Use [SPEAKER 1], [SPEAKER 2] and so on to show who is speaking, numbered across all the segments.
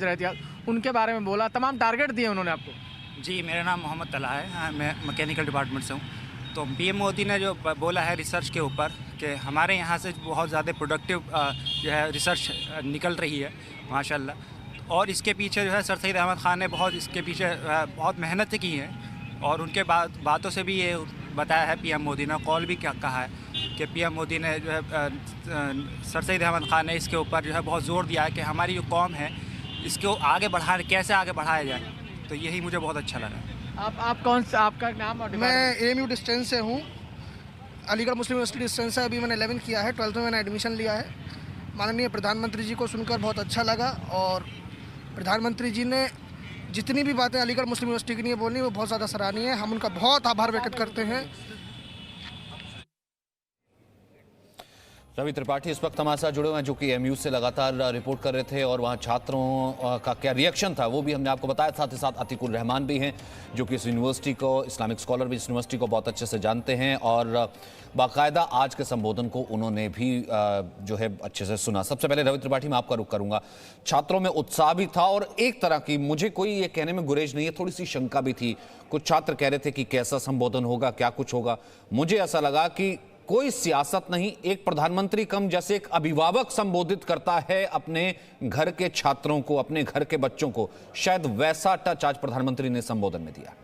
[SPEAKER 1] रहती है, उनके बारे में बोला, तमाम टारगेट दिए उन्होंने आपको।
[SPEAKER 2] जी, मेरा नाम मोहम्मद तलहा है। हाँ, मैं मैकेनिकल डिपार्टमेंट से हूँ। तो पीएम मोदी ने जो बोला है रिसर्च के ऊपर कि हमारे यहाँ से बहुत ज़्यादा प्रोडक्टिव जो है रिसर्च निकल रही है माशाल्लाह। और इसके पीछे जो है सर सैयद अहमद ख़ान ने बहुत इसके पीछे बहुत मेहनत की है। और उनके बातों से भी ये बताया है पीएम मोदी ने, कॉल भी क्या कहा है कि पीएम मोदी ने जो है सर सैयद अहमद ख़ान ने इसके ऊपर जो है बहुत ज़ोर दिया है कि हमारी जो कौम है इसको आगे बढ़ाने, कैसे आगे बढ़ाया जाए। तो यही मुझे बहुत अच्छा लगा।
[SPEAKER 1] आप कौन सा, आपका नाम और
[SPEAKER 3] मैं एएमयू डिस्टेंस से हूँ, अलीगढ़ मुस्लिम यूनिवर्सिटी डिस्टेंस से। अभी मैंने 11th किया है, 12th में मैंने एडमिशन लिया है। माननीय प्रधानमंत्री जी को सुनकर बहुत अच्छा लगा और प्रधानमंत्री जी ने जितनी भी बातें अलीगढ़ मुस्लिम यूनिवर्सिटी के लिए बोली वो बहुत ज़्यादा सराहनीय है। हम उनका बहुत आभार व्यक्त करते हैं।
[SPEAKER 4] रवि त्रिपाठी इस वक्त हमारे साथ जुड़े हुए हैं, जो कि एमयू से लगातार रिपोर्ट कर रहे थे और वहाँ छात्रों का क्या रिएक्शन था वो भी हमने आपको बताया। साथ ही साथ अतीकुर रहमान भी हैं, जो कि इस यूनिवर्सिटी को, इस्लामिक स्कॉलर भी इस यूनिवर्सिटी को बहुत अच्छे से जानते हैं और बाकायदा आज के संबोधन को उन्होंने भी जो है अच्छे से सुना। सबसे पहले रवि त्रिपाठी, मैं आपका रुख करूंगा। छात्रों में उत्साह भी था और एक तरह की, मुझे कोई ये कहने में गुरेज नहीं है, थोड़ी सी शंका भी थी। कुछ छात्र कह रहे थे कि कैसा संबोधन होगा, क्या कुछ होगा। मुझे ऐसा लगा कि कोई सियासत नहीं, एक प्रधानमंत्री कम जैसे एक अभिभावक संबोधित करता है अपने घर के छात्रों को, अपने घर के बच्चों को, शायद वैसा टच आज प्रधानमंत्री ने संबोधन में दिया।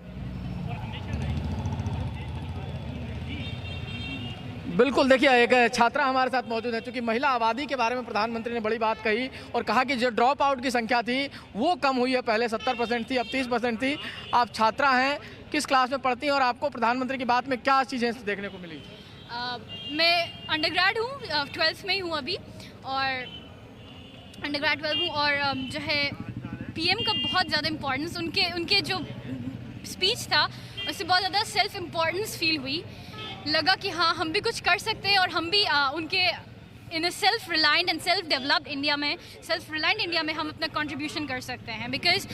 [SPEAKER 1] बिल्कुल, देखिए एक छात्रा हमारे साथ मौजूद है, क्योंकि महिला आबादी के बारे में प्रधानमंत्री ने बड़ी बात कही और कहा कि जो ड्रॉप आउट की संख्या थी वो कम हुई है, पहले 70% थी, अब 30% थी। आप छात्रा हैं, किस क्लास में पढ़ती हैं और आपको प्रधानमंत्री की बात में क्या चीज़ें देखने को मिली?
[SPEAKER 5] मैं अंडरग्रेड हूँ, 12th में ही हूँ अभी, और अंडरग्रेड 12 हूँ। और जो है पीएम का बहुत ज़्यादा इम्पोर्टेंस, उनके जो स्पीच था उससे बहुत ज़्यादा सेल्फ इम्पोर्टेंस फील हुई। लगा कि हाँ, हम भी कुछ कर सकते हैं और हम भी उनके in self reliant and self developed India में, सेल्फ रिलायंट इंडिया में हम अपना कंट्रीब्यूशन कर सकते हैं। बिकॉज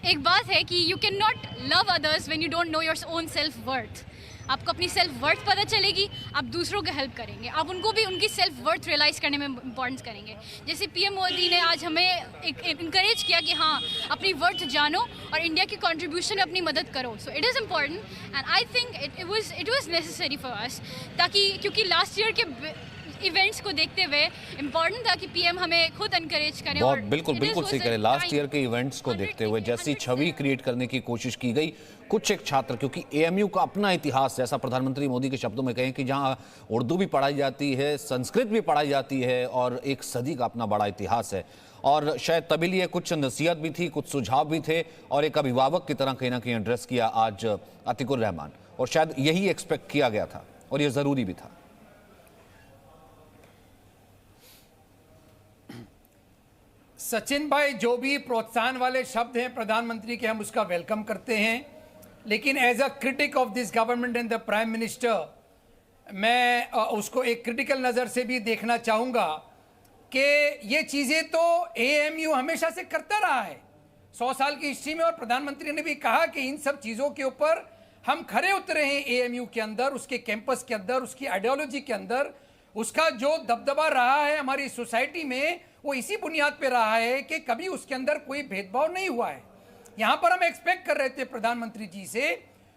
[SPEAKER 5] एक बात है कि you can not love others when you don't know your own self worth. आपको अपनी सेल्फ वर्थ पता चलेगी, आप दूसरों को हेल्प करेंगे, आप उनको भी उनकी सेल्फ वर्थ रियलाइज़ करने में इंपॉर्टेंस करेंगे। जैसे पीएम मोदी ने आज हमें एक इनकरेज किया कि हाँ, अपनी वर्थ जानो और इंडिया की कंट्रीब्यूशन में अपनी मदद करो। So it is important and I think it was necessary for us, ताकि क्योंकि लास्ट ईयर के इवेंट्स को देखते हुए इम्पोर्टेंट था कि पीएम हमें खुद एनकरेज करें।
[SPEAKER 4] बहुत बिल्कुल सही करें। लास्ट ईयर के इवेंट्स को देखते हुए जैसी छवि क्रिएट करने की कोशिश की गई, कुछ एक छात्र, क्योंकि एएमयू का अपना इतिहास, जैसा प्रधानमंत्री मोदी के शब्दों में कहें कि जहां उर्दू भी पढ़ाई जाती है, संस्कृत भी पढ़ाई जाती है और एक सदी का अपना बड़ा इतिहास है। और शायद तभी लिए कुछ नसीहत भी थी, कुछ सुझाव भी थे और एक अभिभावक की तरह कहीं ना कहीं एड्रेस किया आज अतीकुर रहमान, और शायद यही एक्सपेक्ट किया गया था और ये जरूरी भी था।
[SPEAKER 6] सचिन भाई, जो भी प्रोत्साहन वाले शब्द हैं प्रधानमंत्री के, हम उसका वेलकम करते हैं, लेकिन as a critic of this government and the prime minister, मैं उसको एक क्रिटिकल नज़र से भी देखना चाहूँगा कि ये चीज़ें तो एएमयू हमेशा से करता रहा है 100 साल की हिस्ट्री में, और प्रधानमंत्री ने भी कहा कि इन सब चीज़ों के ऊपर हम खरे उतरे हैं एएमयू के अंदर, उसके कैंपस के अंदर, उसकी आइडियोलॉजी के अंदर। उसका जो दबदबा रहा है हमारी सोसाइटी में, वो इसी बुनियाद पे रहा है कि कभी उसके अंदर कोई भेदभाव नहीं हुआ है। यहाँ पर हम एक्सपेक्ट कर रहे थे प्रधानमंत्री जी से।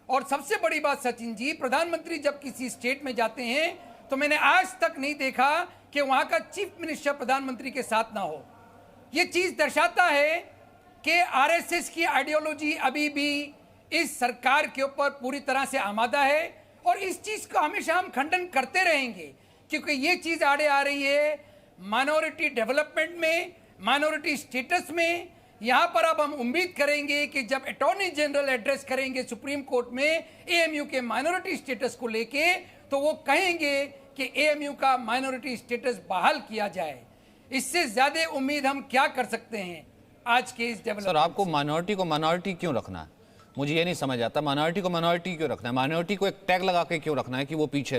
[SPEAKER 6] और सबसे बड़ी बात सचिन जी, प्रधानमंत्री जब किसी स्टेट में जाते हैं तो मैंने आज तक नहीं देखा कि वहाँ का चीफ मिनिस्टर प्रधानमंत्री के साथ ना हो। ये चीज़ दर्शाता है कि आरएसएस की आइडियोलॉजी अभी भी इस सरकार के ऊपर पूरी तरह से आमादा है, और इस चीज़ का हमेशा हम खंडन करते रहेंगे, क्योंकि ये चीज़ आड़े आ रही है माइनॉरिटी डेवलपमेंट में, माइनॉरिटी स्टेटस में। यहाँ पर अब हम उम्मीद करेंगे कि जब अटॉर्नी जनरल एड्रेस करेंगे सुप्रीम कोर्ट में एएमयू के माइनॉरिटी स्टेटस को लेके, तो वो कहेंगे कि एएमयू का माइनॉरिटी स्टेटस बहाल किया जाए। इससे ज़्यादा उम्मीद हम क्या कर सकते हैं आज के इस डेवलपमेंट।
[SPEAKER 4] सर, आपको माइनॉरिटी क्यों रखना है? मुझे ये नहीं समझ आता, माइनॉरिटी को माइनॉरिटी क्यों रखना है? माइनॉरिटी को एक टैग लगा के क्यों रखना है कि वो पीछे